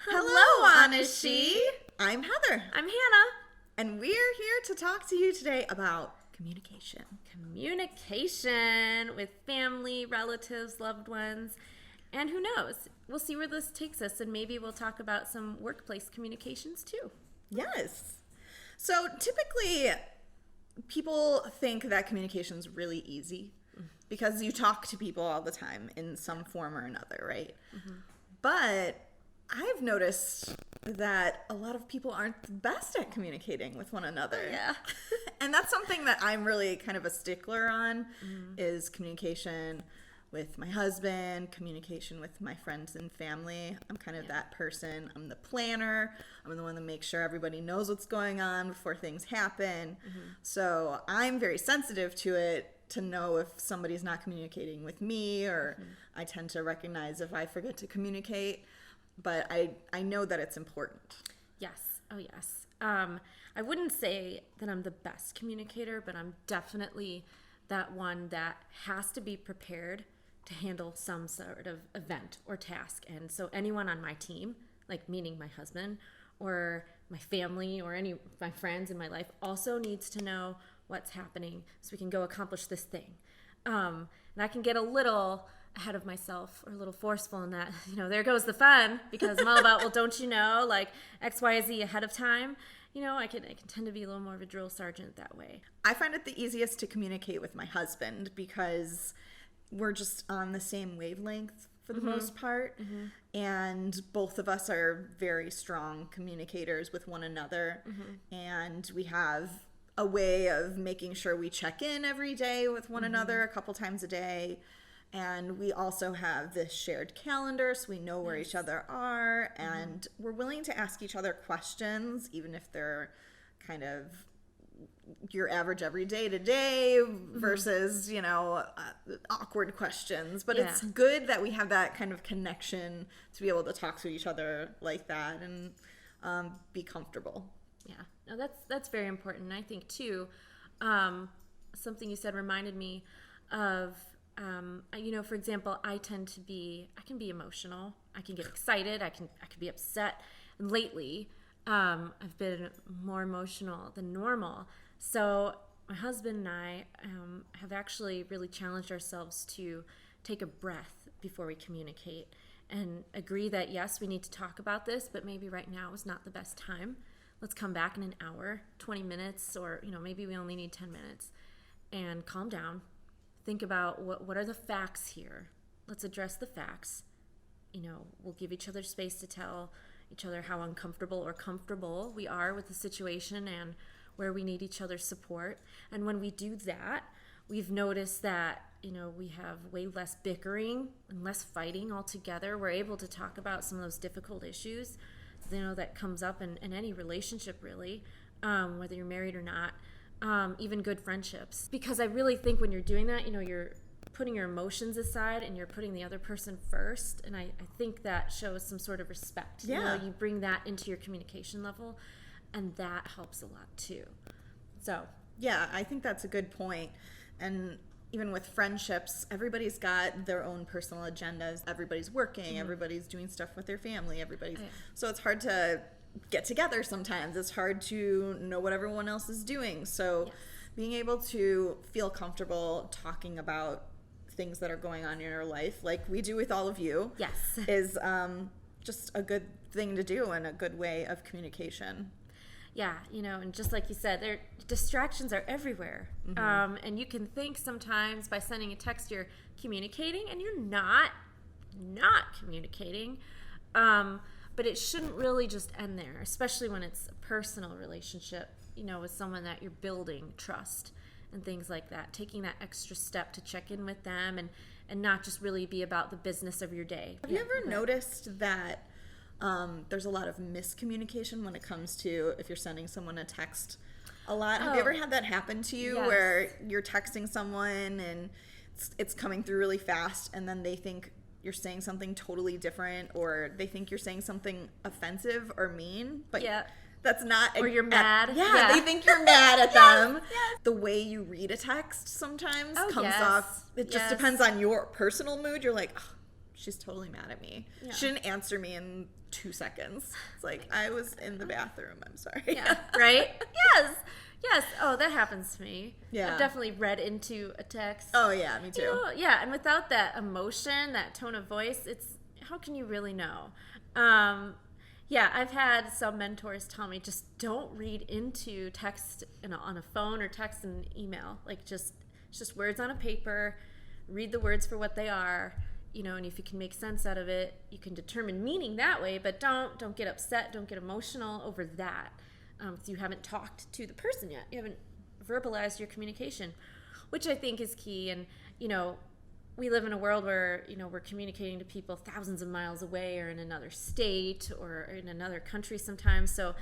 Hello, Anishi. I'm Heather, I'm Hannah. and we're here to talk to you today about communication. Communication with family, relatives, loved ones, and who knows? We'll see where this takes us, and maybe we'll talk about some workplace communications too. Yes. So typically, people think that communication is really easy because you talk to people all the time in some form or another, right? Mm-hmm. But I've noticed that a lot of people aren't the best at communicating with one another. Yeah. And that's something that I'm really kind of a stickler on, is communication with my husband, communication with my friends and family. I'm kind of that person. I'm the planner. I'm the one that makes sure everybody knows what's going on before things happen. So I'm very sensitive to it, to know if somebody's not communicating with me, or I tend to recognize if I forget to communicate. But I know that it's important. Yes. Oh, yes. I wouldn't say that I'm the best communicator, but I'm definitely that one that has to be prepared to handle some sort of event or task. And so anyone on my team, like meaning my husband or my family or any of my friends in my life, also needs to know what's happening so we can go accomplish this thing. And I can get a little ahead of myself or a little forceful in that, there goes the fun, because I'm all about, well, don't you know, like X, Y, Z ahead of time. I can tend to be a little more of a drill sergeant that way. I find it the easiest to communicate with my husband because we're just on the same wavelength for the most part. And both of us are very strong communicators with one another. And we have a way of making sure we check in every day with one another, a couple times a day. And we also have this shared calendar, so we know where each other are, and we're willing to ask each other questions, even if they're kind of your average everyday to day versus, awkward questions. But it's good that we have that kind of connection to be able to talk to each other like that and be comfortable. Yeah, no, that's very important. And I think too, something you said reminded me of. For example, I can be emotional. I can get excited. I can be upset. And lately, I've been more emotional than normal. So my husband and I have actually really challenged ourselves to take a breath before we communicate and agree that, yes, we need to talk about this, but maybe right now is not the best time. Let's come back in an hour, 20 minutes, or, maybe we only need 10 minutes, and calm down. Think about what are the facts here. Let's address the facts. We'll give each other space to tell each other how uncomfortable or comfortable we are with the situation and where we need each other's support. And when we do that, we've noticed that, we have way less bickering and less fighting altogether. We're able to talk about some of those difficult issues, that comes up in any relationship really, whether you're married or not. Even good friendships. Because I really think when you're doing that, you're putting your emotions aside and you're putting the other person first. And I think that shows some sort of respect. Yeah. You bring that into your communication level, and that helps a lot too. So. Yeah, I think that's a good point. And even with friendships, everybody's got their own personal agendas. Everybody's working, everybody's doing stuff with their family, So it's hard to get together sometimes. It's hard to know what everyone else is doing. So being able to feel comfortable talking about things that are going on in your life, like we do with all of you, is just a good thing to do and a good way of communication. Yeah, and just like you said, distractions are everywhere. And you can think sometimes by sending a text you're communicating, and you're not communicating. But it shouldn't really just end there, especially when it's a personal relationship, with someone that you're building trust and things like that. Taking that extra step to check in with them and not just really be about the business of your day. Have you ever noticed that there's a lot of miscommunication when it comes to if you're sending someone a text a lot? Have you ever had that happen to you where you're texting someone and it's coming through really fast and then they think you're saying something totally different, or they think you're saying something offensive or mean, but that's not... Or you're mad. They think you're mad at them. The way you read a text sometimes comes off... It just depends on your personal mood. You're like, oh, she's totally mad at me. Yeah. She didn't answer me in 2 seconds. It's like, I was in the bathroom. I'm sorry. Yeah, right? Yes. Oh, that happens to me. Yeah. I've definitely read into a text. Oh, yeah, me too. You know, yeah, and without that emotion, that tone of voice, it's how can you really know? Yeah, I've had some mentors tell me just don't read into text on a phone or text and email. Like it's just words on a paper. Read the words for what they are. You know, and if you can make sense out of it, you can determine meaning that way. But don't get upset. Don't get emotional over that. Because you haven't talked to the person yet. You haven't verbalized your communication, which I think is key. And, you know, we live in a world where, you know, we're communicating to people thousands of miles away or in another state or in another country sometimes. So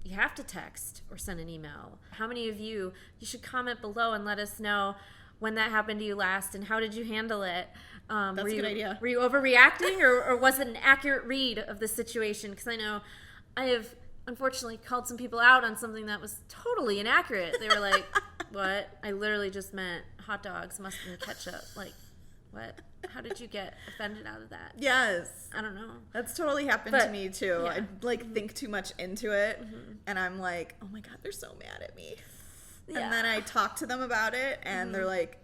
you have to text or send an email. How many of you should comment below and let us know when that happened to you last and how did you handle it? That's a good idea. Were you overreacting or was it an accurate read of the situation? Because I know I have unfortunately called some people out on something that was totally inaccurate. They were like, what? I literally just meant hot dogs, mustard, and ketchup. Like, what? How did you get offended out of that? Yes. I don't know. That's totally happened to me too. Yeah. I think too much into it and I'm like, oh my God, they're so mad at me. Yeah. And then I talk to them about it and they're like,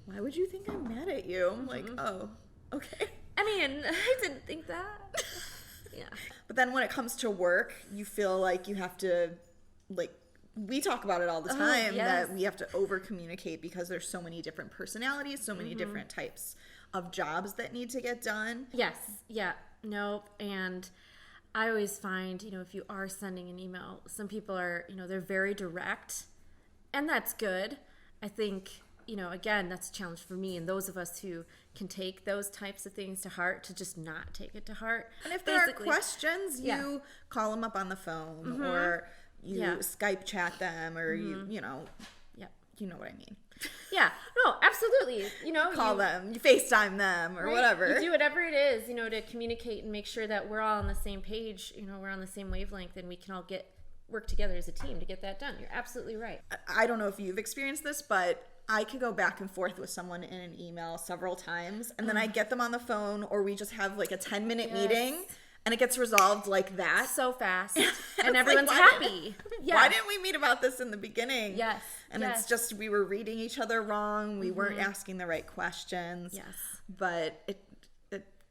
why would you think I'm mad at you? I'm like, oh, okay. I mean, I didn't think that. Yeah. But then when it comes to work, you feel like you have to, like, we talk about it all the time yes. that we have to over communicate because there's so many different personalities, so many different types of jobs that need to get done. Yes. Yeah. Nope. And I always find, you know, if you are sending an email, some people are, you know, they're very direct, and that's good. I think, you know, again, that's a challenge for me and those of us who can take those types of things to heart to just not take it to heart. And if there are questions, you call them up on the phone or you Skype chat them or you know, you know what I mean. Yeah, no, absolutely. You know, call them, you FaceTime them or whatever. You do whatever it is, you know, to communicate and make sure that we're all on the same page, you know, we're on the same wavelength and we can all work together as a team to get that done. You're absolutely right. I don't know if you've experienced this, but I could go back and forth with someone in an email several times and then I get them on the phone or we just have like a 10-minute meeting and it gets resolved like that. So fast. And everyone's like, happy. Why didn't we meet about this in the beginning? Yes. And it's just we were reading each other wrong. We weren't asking the right questions. Yes. But it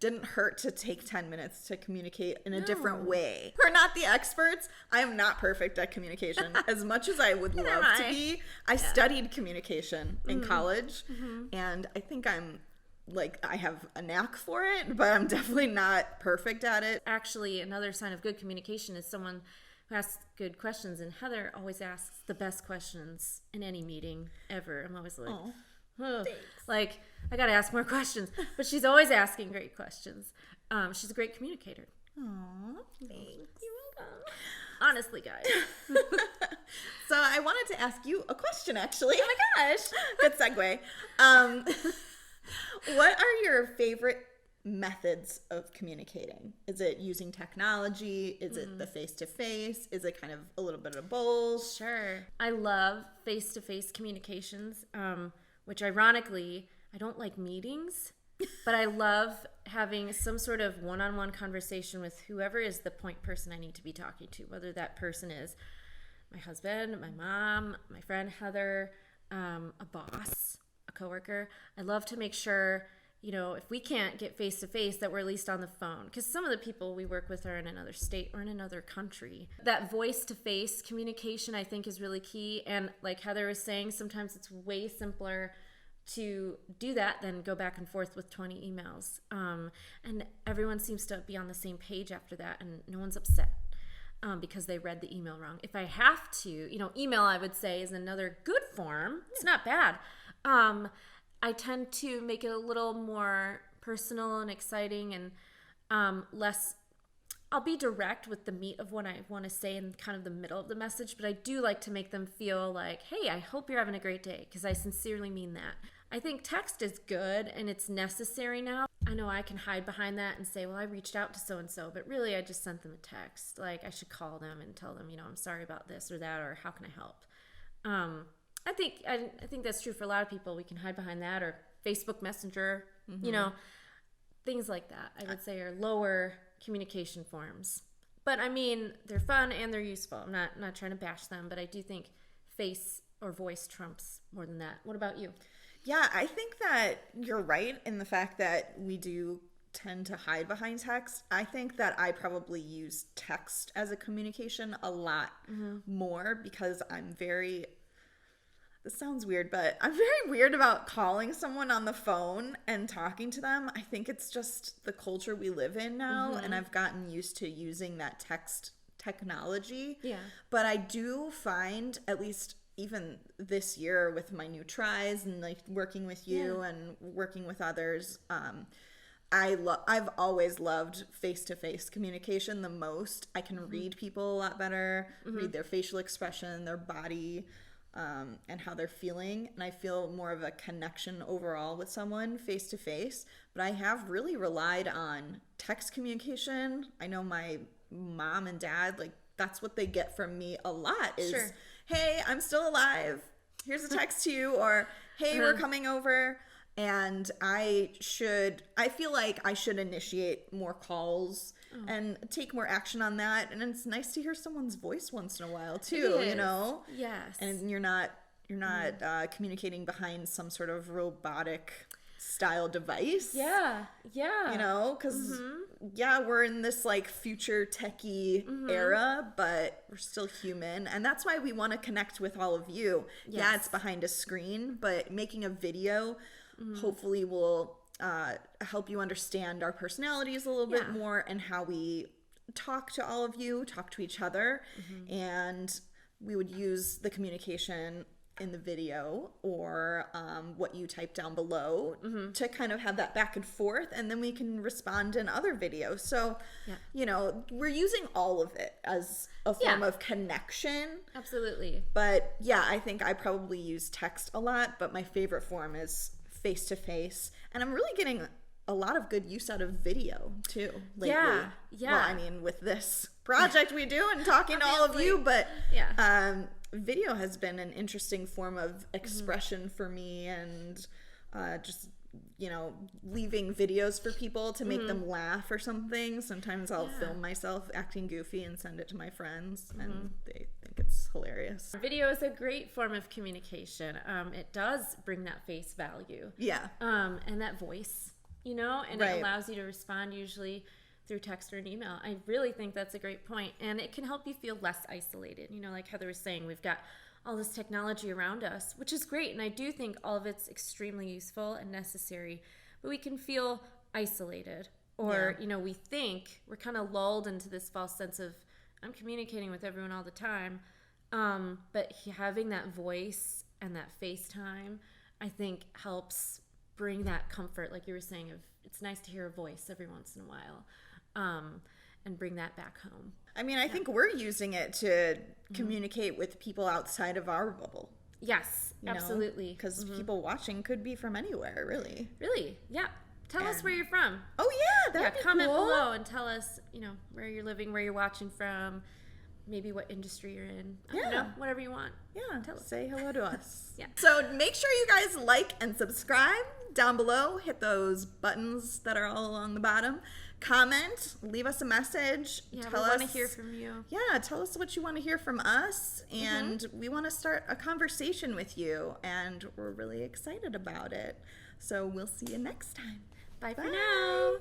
didn't hurt to take 10 minutes to communicate in a different way. We're not the experts. I am not perfect at communication. As much as I would love to be, I studied communication in college. And I think I have a knack for it, but I'm definitely not perfect at it. Actually, another sign of good communication is someone who asks good questions. And Heather always asks the best questions in any meeting ever. I'm always like, like, I got to ask more questions. But she's always asking great questions. She's a great communicator. Aw, thanks. You're welcome. Honestly, guys. So I wanted to ask you a question, actually. Oh my gosh. Good segue. What are your favorite methods of communicating? Is it using technology? Is it the face-to-face? Is it kind of a little bit of both? Sure. I love face-to-face communications, which ironically, I don't like meetings, but I love having some sort of one-on-one conversation with whoever is the point person I need to be talking to, whether that person is my husband, my mom, my friend Heather, a boss, a coworker. I love to make sure, you know, if we can't get face to face, that we're at least on the phone. Because some of the people we work with are in another state or in another country. That voice to face communication, I think, is really key. And like Heather was saying, sometimes it's way simpler to do that than go back and forth with 20 emails. And everyone seems to be on the same page after that, and no one's upset. Because they read the email wrong. If I have to, you know, email I would say is another good form. It's not bad. I tend to make it a little more personal and exciting and less, I'll be direct with the meat of what I want to say in kind of the middle of the message, but I do like to make them feel like, hey, I hope you're having a great day, because I sincerely mean that. I think text is good and it's necessary now. I know I can hide behind that and say, well, I reached out to so-and-so, but really I just sent them a text. Like, I should call them and tell them, you know, I'm sorry about this or that, or how can I help? I think that's true for a lot of people. We can hide behind that, or Facebook Messenger, you know. things like that, I would say, are lower communication forms. But I mean, they're fun and they're useful. I'm not trying to bash them, but I do think face or voice trumps more than that. What about you? Yeah, I think that you're right in the fact that we do tend to hide behind text. I think that I probably use text as a communication a lot more because this sounds weird, but I'm very weird about calling someone on the phone and talking to them. I think it's just the culture we live in now, and I've gotten used to using that text technology. Yeah. But I do find, at least even this year with my new tries and like working with you and working with others, I've always loved face-to-face communication the most. I can read people a lot better, read their facial expression, their body, and how they're feeling. And I feel more of a connection overall with someone face-to-face. But I have really relied on text communication. I know my mom and dad, like, that's what they get from me a lot is, hey, I'm still alive. Here's a text to you. Or, hey, we're coming over. And I feel like I should initiate more calls and take more action on that. And it's nice to hear someone's voice once in a while too, you know? Yes. And you're not communicating behind some sort of robotic style device. Yeah. Yeah. You know, because we're in this like future techie era, but we're still human. And that's why we want to connect with all of you. Yes. Yeah, it's behind a screen, but making a video hopefully will help you understand our personalities a little bit more and how we talk to all of you, talk to each other. And we would use the communication in the video or what you type down below to kind of have that back and forth, and then we can respond in other videos. So, you know, we're using all of it as a form of connection. Absolutely. But yeah, I think I probably use text a lot, but my favorite form is face-to-face. And I'm really getting a lot of good use out of video too lately. Yeah. Well, I mean, with this project we do and talking to all of you, but video has been an interesting form of expression for me, and just, you know, leaving videos for people to make them laugh or something. Sometimes I'll film myself acting goofy and send it to my friends, and they think it's hilarious. Video is a great form of communication. It does bring that face value. Yeah. And that voice, you know, and it allows you to respond usually through text or an email. I really think that's a great point. And it can help you feel less isolated. You know, like Heather was saying, we've got all this technology around us, which is great. And I do think all of it's extremely useful and necessary. But we can feel isolated. Or, you know, we think we're kind of lulled into this false sense of, I'm communicating with everyone all the time. But having that voice and that FaceTime, I think helps bring that comfort, like you were saying, of it's nice to hear a voice every once in a while. And bring that back home. I mean, I think we're using it to communicate with people outside of our bubble. Yes, absolutely. Because people watching could be from anywhere, really. Really, yeah. Tell us where you're from. Oh, yeah, that'd be comment cool. below and tell us, you know, where you're living, where you're watching from, maybe what industry you're in. I don't know, whatever you want. Yeah, Tell us. say hello to us. So make sure you guys like and subscribe down below. Hit those buttons that are all along the bottom. Comment, leave us a message. Yeah, tell we us, want to hear from you. Yeah, tell us what you want to hear from us. And we want to start a conversation with you. And we're really excited about it. So we'll see you next time. Bye for now.